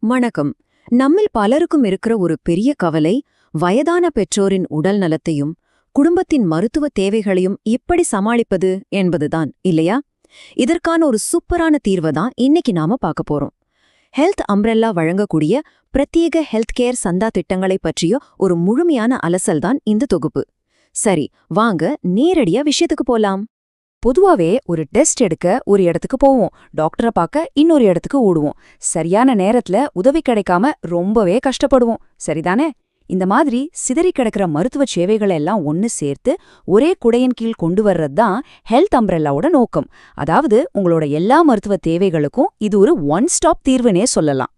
வணக்கம். நம்மில் பலருக்கும் இருக்கிற ஒரு பெரிய கவலை, வயதான பெற்றோரின் உடல் நலத்தையும் குடும்பத்தின் மருத்துவ தேவைகளையும் எப்படி சமாளிப்பது என்பதுதான், இல்லையா? இதற்கான ஒரு சூப்பரான தீர்வை தான் இன்னைக்கு நாம பார்க்க போறோம். ஹெல்த் அம்ப்ரெல்லா வழங்கக்கூடிய பிரத்யேக ஹெல்த் கேர் சந்தா திட்டங்களை பற்றிய ஒரு முழுமையான அலசல் தான் இந்த தொகுப்பு. சரி, வாங்க நேரடியா விஷயத்துக்கு போலாம். பொதுவாவே ஒரு டெஸ்ட் எடுக்க ஒரு இடத்துக்கு போவோம், டாக்டரை பார்க்க இன்னொரு இடத்துக்கு ஓடுவோம். சரியான நேரத்துல உதவி கிடைக்காம ரொம்பவே கஷ்டப்படுவோம், சரிதானே? இந்த மாதிரி சிதறி கிடக்கிற மருத்துவ சேவைகளை எல்லாம் ஒன்னு சேர்த்து ஒரே குடையின் கீழ் கொண்டு வர்றது தான் ஹெல்த் அம்ப்ரெல்லாவோட நோக்கம். அதாவது உங்களோட எல்லா மருத்துவ தேவைகளுக்கும் இது ஒரு ஒன் ஸ்டாப் தீர்வுனே சொல்லலாம்.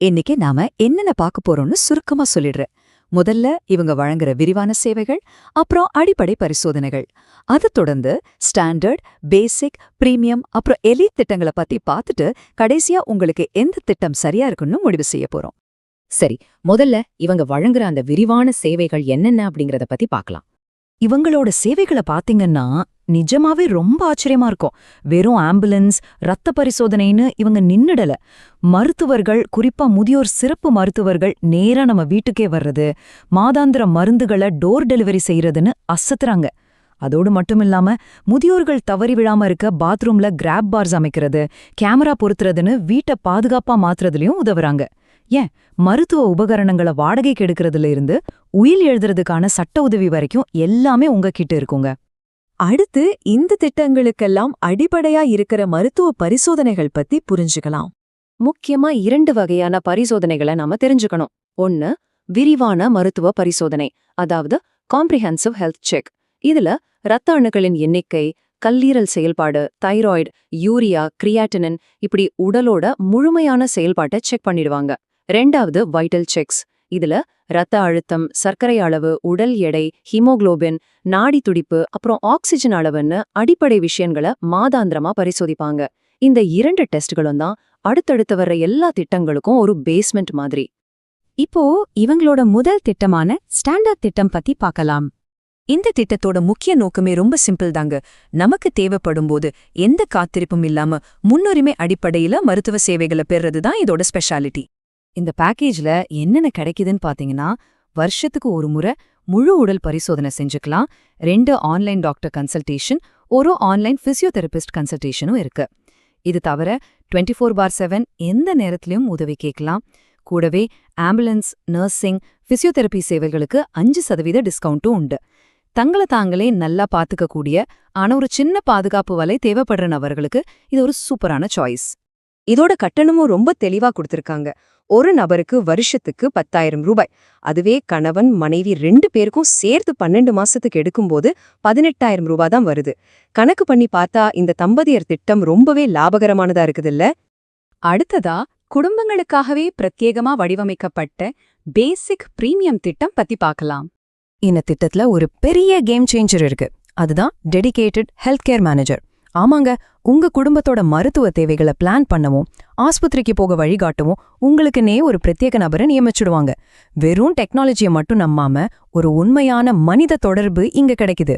இன்னைக்கு நாம என்னென்ன பார்க்க போறோம்னு சுருக்கமா சொல்லிடுறேன். முதல்ல இவங்க வழங்குற விரிவான சேவைகள், அப்புறம் அடிப்படை பரிசோதனைகள். அதை தொடர்ந்து ஸ்டாண்டர்ட், பேசிக், பிரீமியம், அப்புறம் எலிட் திட்டங்களை பத்தி பார்த்துட்டு கடைசியா உங்களுக்கு எந்த திட்டம் சரியா இருக்குன்னு முடிவு செய்ய போறோம். சரி, முதல்ல இவங்க வழங்குற அந்த விரிவான சேவைகள் என்னென்ன அப்படிங்கறத பத்தி பார்க்கலாம். இவங்களோட சேவைகளை பாத்தீங்கன்னா நிஜமாவே ரொம்ப ஆச்சரியமா இருக்கும். வெறும் ஆம்புலன்ஸ், ரத்த பரிசோதனைன்னு இவங்க நின்னுடல. மருத்துவர்கள், குறிப்பா முதியோர் சிறப்பு மருத்துவர்கள் நேரா நம்ம வீட்டுக்கே வர்றது, மாதாந்திர மருந்துகளை டோர் டெலிவரி செய்யறதுன்னு அசத்துறாங்க. அதோடு மட்டுமில்லாம முதியோர்கள் தவறி விழாம இருக்க பாத்ரூம்ல கிராப் பார்ஸ் அமைக்கிறது, கேமரா பொருத்துறதுன்னு வீட்டை பாதுகாப்பா மாத்துறதுலயும் உதவுறாங்க. ஏன், மருத்துவ உபகரணங்களை வாடகைக்கு எடுக்கிறதுல இருந்து உயில் எழுதுறதுக்கான சட்ட உதவி வரைக்கும் எல்லாமே உங்ககிட்ட இருக்குங்க. அடுத்து இந்த திட்டங்களுக்கெல்லாம் அடிப்படையா இருக்கிற மருத்துவ பரிசோதனைகள் பத்தி புரிஞ்சுக்கலாம். முக்கியமா 2 வகையான பரிசோதனைகளை நாம தெரிஞ்சுக்கணும். ஒன்னு, விரிவான மருத்துவ பரிசோதனை, அதாவது காம்ப்ரிஹென்சிவ் ஹெல்த் செக். இதுல இரத்த அணுக்களின் எண்ணிக்கை, கல்லீரல் செயல்பாடு, தைராய்டு, யூரியா, கிரியாட்டினின் இப்படி உடலோட முழுமையான செயல்பாட்டை செக் பண்ணிடுவாங்க. 2வது வைட்டல் செக்ஸ். இதுல இரத்த அழுத்தம், சர்க்கரை அளவு, உடல் எடை, ஹீமோகுளோபின், நாடி துடிப்பு, அப்புறம் ஆக்சிஜன் அளவுன்னு அடிப்படை விஷயங்களை மாதாந்திரமா பரிசோதிப்பாங்க. இந்த 2 டெஸ்ட்களும் தான் அடுத்தடுத்து வர்ற எல்லா திட்டங்களுக்கும் ஒரு பேஸ்மெண்ட் மாதிரி. இப்போ இவங்களோட முதல் திட்டமான ஸ்டாண்டர்ட் திட்டம் பத்தி பார்க்கலாம். இந்த திட்டத்தோட முக்கிய நோக்கமே ரொம்ப சிம்பிள் தாங்க. நமக்கு தேவைப்படும் போது எந்த காத்திருப்பும் இல்லாம முன்னுரிமை அடிப்படையில மருத்துவ சேவைகளை பெறுறது தான் இதோட ஸ்பெஷாலிட்டி. இந்த பேக்கேஜ்ல என்னென்ன கிடைக்குதுன்னு பாத்தீங்கன்னா, வருஷத்துக்கு ஒரு முறை முழு உடல் பரிசோதனை செஞ்சுக்கலாம், 2 ஆன்லைன் டாக்டர் கன்சல்டேஷன், ஒரு ஆன்லைன் பிசியோதெரபிஸ்ட் கன்சல்டேஷனும் இருக்கு. இது தவிர 24/7 எந்த நேரத்திலையும் உதவி கேட்கலாம். கூடவே ஆம்புலன்ஸ், நர்சிங், பிசியோதெரபி சேவைகளுக்கு 5% டிஸ்கவுண்ட்டும் உண்டு. தங்களை தாங்களே நல்லா பாத்துக்கக்கூடிய ஆனா ஒரு சின்ன பாதுகாப்பு வலை தேவைப்படுற நபர்களுக்கு இது ஒரு சூப்பரான சாய்ஸ். இதோட கட்டணமும் ரொம்ப தெளிவா கொடுத்திருக்காங்க. ஒரு நபருக்கு வருஷத்துக்கு 10,000 ரூபாய். அதுவே கணவன் மனைவி 2 பேருக்கும் சேர்த்து 12 மாசத்துக்கு எடுக்கும்போது 18,000 ரூபாய் தான் வருது. கணக்கு பண்ணி பார்த்தா இந்த தம்பதியர் திட்டம் ரொம்பவே லாபகரமானதா இருக்குதுல்ல? அடுத்ததா குடும்பங்களுக்காகவே பிரத்யேகமா வடிவமைக்கப்பட்ட பேசிக் பிரீமியம் திட்டம் பத்தி பார்க்கலாம். இந்த திட்டத்துல ஒரு பெரிய கேம் சேஞ்சர் இருக்கு. அதுதான் டெடிகேட்டட் ஹெல்த் கேர் மேனேஜர். ஆமாங்க, உங்க குடும்பத்தோட மருத்துவ தேவைகளை பிளான் பண்ணவும், ஆஸ்பத்திரிக்கு போக வழிகாட்டவும் உங்களுக்குன்னே ஒரு பிரத்யேக நபரை நியமிச்சுடுவாங்க. வெறும் டெக்னாலஜியை மட்டும் நம்பாம ஒரு உண்மையான மனித தொடர்பு இங்க கிடைக்குது.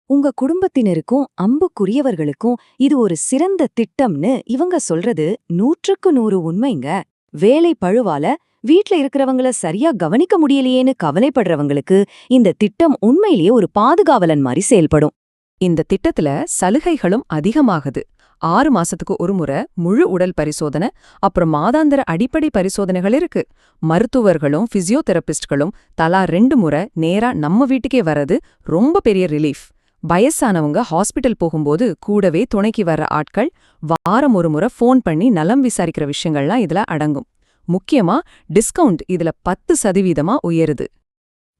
உங்க குடும்பத்தினருக்கும் அம்புக்குரியவர்களுக்கும் இது ஒரு சிறந்த திட்டம்னு இவங்க சொல்றது 100க்கு 100 உண்மைங்க. வேலை பழுவால வீட்ல இருக்கிறவங்கள சரியா கவனிக்க முடியலையேன்னு கவலைப்படுறவங்களுக்கு இந்த திட்டம் உண்மையிலேயே ஒரு பாதுகாவலன் மாதிரி செயல்படும். இந்த திட்டத்துல சலுகைகளும் அதிகமாகுது. 6 மாசத்துக்கு ஒரு முறை முழு உடல் பரிசோதனை, அப்புறம் மாதாந்திர அடிப்படை பரிசோதனைகள் இருக்கு. மருத்துவர்களும் பிசியோதெரபிஸ்ட்களும் தலா 2 முறை நேரா நம்ம வீட்டுக்கே வர்றது ரொம்ப பெரிய ரிலீஃப். வயசானவங்க ஹாஸ்பிட்டல் போகும்போது கூடவே துணைக்கு வர்ற ஆட்கள் வாரம் ஒரு முறை ஃபோன் பண்ணி நலம் விசாரிக்கிற விஷயங்கள்லாம் இதுல அடங்கும். முக்கியமா டிஸ்கவுண்ட் இதுல 10% உயருது.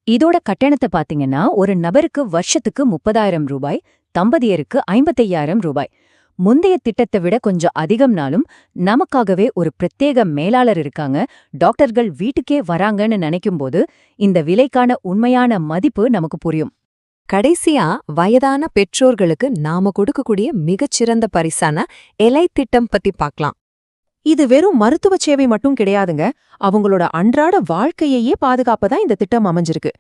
இதோட கட்டணத்தை பாத்தீங்கன்னா ஒரு நபருக்கு வருஷத்துக்கு 30,000 ரூபாய், தம்பதியருக்கு 55,000 ரூபாய். முந்தைய திட்டத்தை விட கொஞ்சம் அதிகம்னாலும் நமக்காகவே ஒரு பிரத்யேக மேலாளர் இருக்காங்க, டாக்டர்கள் வீட்டுக்கே வராங்கன்னு நினைக்கும்போது இந்த விலைக்கான உண்மையான மதிப்பு நமக்கு புரியும். கடைசியா வயதான பெற்றோர்களுக்கு நாம கொடுக்கக்கூடிய மிகச்சிறந்த பரிசான எலை திட்டம் பத்தி பார்க்கலாம். இது வெறும் மருத்துவ சேவை மட்டும் கிடையாதுங்க, அவங்களோட அன்றாட வாழ்க்கையையே பாதுகாப்பதான் இந்த திட்டம் அமைஞ்சிருக்கு.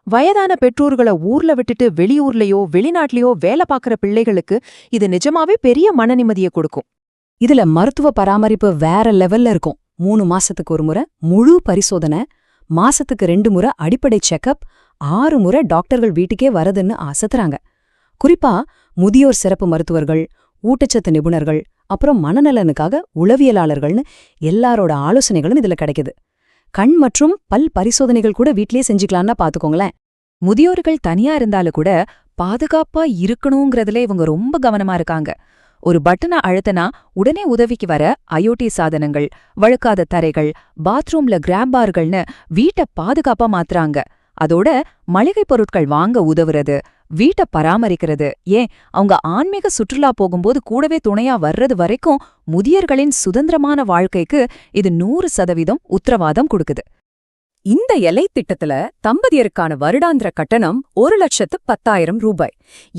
வயதான பெற்றோர்களை ஊர்ல விட்டுட்டு வெளியூர்லயோ வெளிநாட்டிலயோ வேலை பார்க்கற பிள்ளைகளுக்கு இது நிஜமாவே பெரிய மன நிம்மதியை கொடுக்கும். இதுல மருத்துவ பராமரிப்பு வேற லெவல்ல இருக்கும். 3 மாசத்துக்கு ஒரு முறை முழு பரிசோதனை, மாசத்துக்கு 2 முறை அடிப்படை செக்கப், 6 முறை டாக்டர்கள் வீட்டுக்கே வரதுன்னு ஆசத்துறாங்க. குறிப்பா முதியோர் சிறப்பு மருத்துவர்கள், ஊட்டச்சத்து நிபுணர்கள், அப்புறம் மனநலனுக்காக உளவியலாளர்கள்னு எல்லாரோட ஆலோசனைகளும் இதுல கிடைக்குது. கண் மற்றும் பல் பரிசோதனைகள் கூட வீட்லயே செஞ்சுக்கலான்னா பாத்துக்கோங்களேன். முதியோர்கள் தனியா இருந்தாலும் கூட பாதுகாப்பா இருக்கணுங்கிறதுல இவங்க ரொம்ப கவனமா இருக்காங்க. ஒரு பட்டனை அழுத்தினா உடனே உதவிக்கு வர IoT சாதனங்கள், வழுக்காத தரைகள், பாத்ரூம்ல கிராப் பார்கள்னு வீட்டை பாதுகாப்பா மாத்துறாங்க. அதோட மளிகை பொருட்கள் வாங்க உதவுறது, வீட்டை பராமரிக்கிறது, ஏன் அவங்க ஆன்மீக சுற்றுலா போகும்போது கூடவே துணையா வர்றது வரைக்கும் முதியர்களின் சுதந்திரமான வாழ்க்கைக்கு இது 100% உத்தரவாதம் கொடுக்குது. இந்த எலை திட்டத்துல தம்பதியருக்கான வருடாந்திர கட்டணம் 1,10,000 ரூபாய்.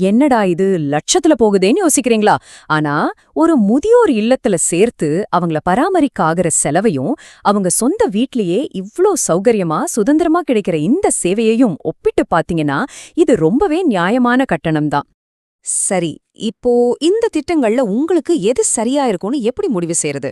என்னடா இது லட்சத்துல போகுதேன்னு யோசிக்கிறீங்களா? ஆனா ஒரு முதியோர் இல்லத்துல சேர்த்து அவங்கள பராமரிக்க ஆகிற செலவையும் அவங்க சொந்த வீட்லயே இவ்ளோ சௌகரியமா சுதந்திரமா கிடைக்கிற இந்த சேவையையும் ஒப்பிட்டு பாத்தீங்கன்னா இது ரொம்பவே நியாயமான கட்டணம்தான். சரி, இப்போ இந்த திட்டங்கள்ல உங்களுக்கு எது சரியா இருக்கும்னு எப்படி முடிவு செய்யறது?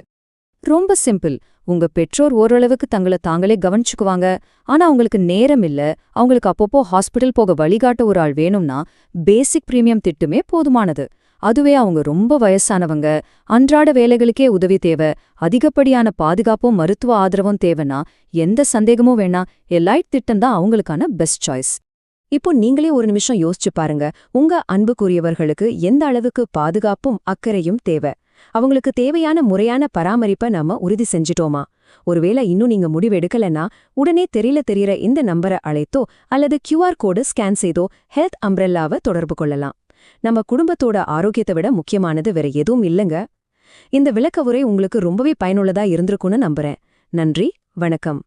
ரொம்ப சிம்பிள். உங்க பெற்றோர் ஓரளவுக்கு தங்களை தாங்களே கவனிச்சுக்குவாங்க, ஆனா அவங்களுக்கு நேரம் இல்ல, அவங்களுக்கு அப்பப்போ ஹாஸ்பிடல் போக வழிகாட்ட ஒரு ஆள் வேணும்னா பேசிக் பிரீமியம் திட்டமே போதுமானது. அதுவே அவங்க ரொம்ப வயசானவங்க, அன்றாட வேலைகளுக்கே உதவி தேவை, அதிகப்படியான பாதுகாப்பும் மருத்துவ ஆதரவும் தேவைன்னா எந்த சந்தேகமும் வேணா எலைட் திட்டம் தான் அவங்களுக்கான பெஸ்ட் சாய்ஸ். இப்போ நீங்களே ஒரு நிமிஷம் யோசிச்சு பாருங்க, உங்க அன்புக்குரியவர்களுக்கு எந்த அளவுக்கு பாதுகாப்பும் அக்கறையும் தேவை? அவங்களுக்கு தேவையான முறையான பராமரிப்பை நாம உறுதி செஞ்சிட்டோமா? ஒருவேளை இன்னும் நீங்க முடிவெடுக்கலன்னா உடனே தெரியற இந்த நம்பரை அழைத்தோ அல்லது QR கோடு ஸ்கேன் செய்தோ ஹெல்த் அம்ப்ரெல்லாவை தொடர்பு கொள்ளலாம். நம்ம குடும்பத்தோட ஆரோக்கியத்தை விட முக்கியமானது வேற எதுவும் இல்லைங்க. இந்த விளக்க உரை உங்களுக்கு ரொம்பவே பயனுள்ளதா இருந்திருக்கும்னு நம்புறேன். நன்றி, வணக்கம்.